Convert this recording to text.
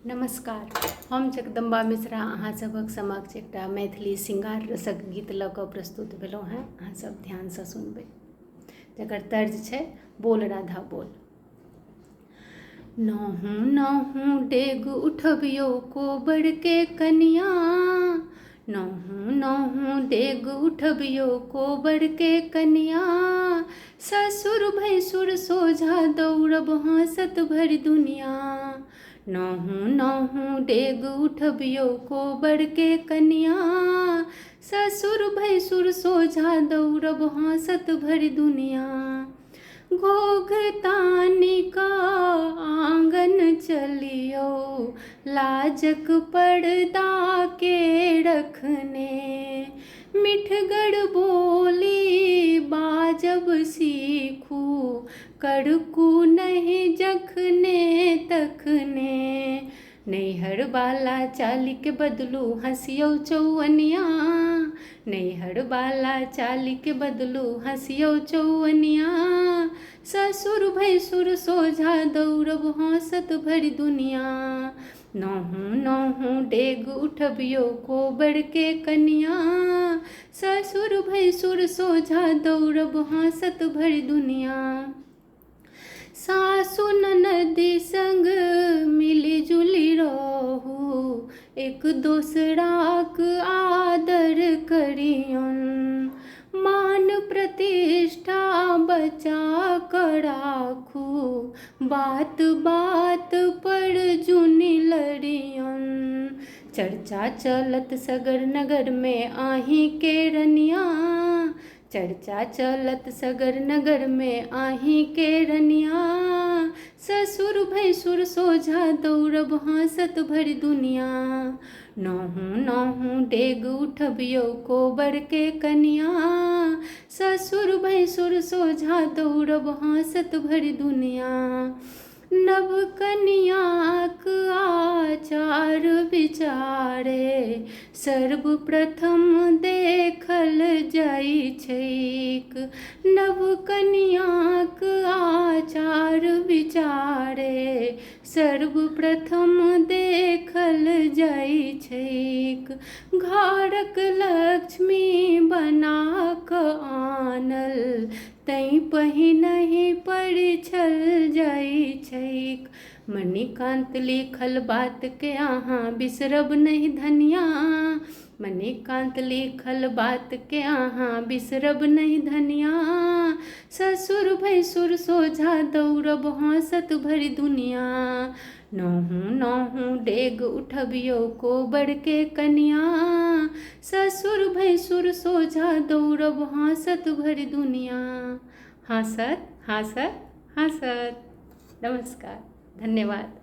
नमस्कार। हम जगदम्बा मिश्रा अहाँ सभक समक्ष एकटा मैथिली श्रृंगार रसक गीत लऽ कऽ प्रस्तुत भेलहुँ हेँ। अहाँ सब ध्यानसँ सुनबै, जकर तर्ज छै बोल राधा बोल। नहुँ नहुँ डेग उठबियौ कोबर के कनिया, नहुँ नहुँ डेग उठबियौ कोबर के कनिया, ससुर भैसुर सोझा दौड़ब हँसत भरि दुनिया। नहुँ नहुँ डेग उठबियौ कोबर के कनिया, ससुर भैसुर सोझा दौड़ब हँसत भरि दुनिया। घोघ तानि कऽ आँगन चलियौ, लाजक पर्दा के रखने, मिठगर बोली बाजब सीखू, कड़कू नहीं जखने तखने। नैहर वाला चाली के बदलू हँसियौ चौअनिया, नैहर वाला चाली के बदलू हँसियौ चौअनिया, ससुर भैसुर सोझा दौड़ब हँसत भरि दुनिया। नहुँ नहुँ डेग उठबियौ कोबर के कनिया, ससुर भैसुर सोझा दौड़ब हँसत भरि दुनिया। सासु ननदि संग मिली जुली रहू, एक दोसराक आदर करियौन, मान प्रतिष्ठा बचा कऽ राखू, बात बात पर जुनि लड़ियौन। चर्चा चलत सगर नगर में आही के रनिया, चर्चा चलत सगर नगर में आही के रनिया, ससुर भैसुर सोझा दौड़ब हँसत भरि दुनिया। नहुँ नहुँ डेग उठबियौ कोबर के कनिया, ससुर भैसुर सोझा दौड़ब हँसत भरि दुनिया। नव कनियाक आचार विचारे सर्वप्रथम देखल जाइ छैक, नव कनियाक आचार विचारे सर्वप्रथम देखल जाइ छैक। घरक लक्ष्मी बना कऽ आनल तैं पहिनहि परिछल जाइ छैक। मणिकान्त लिखल बात के अहाँ बिसरब नहीं धनिया, मणिकान्त लिखल बात के अहाँ बिसरब नहीं धनिया, ससुर भैसुर सोझा दौड़ब हँसत भरि दुनिया। नहुँ नहुँ डेग उठबियौ कोबर के कनिया, ससुर भैसुर सोझा दौड़ब हँसत भरि दुनिया। हँसत हँसत हँसत। नमस्कार, धन्यवाद।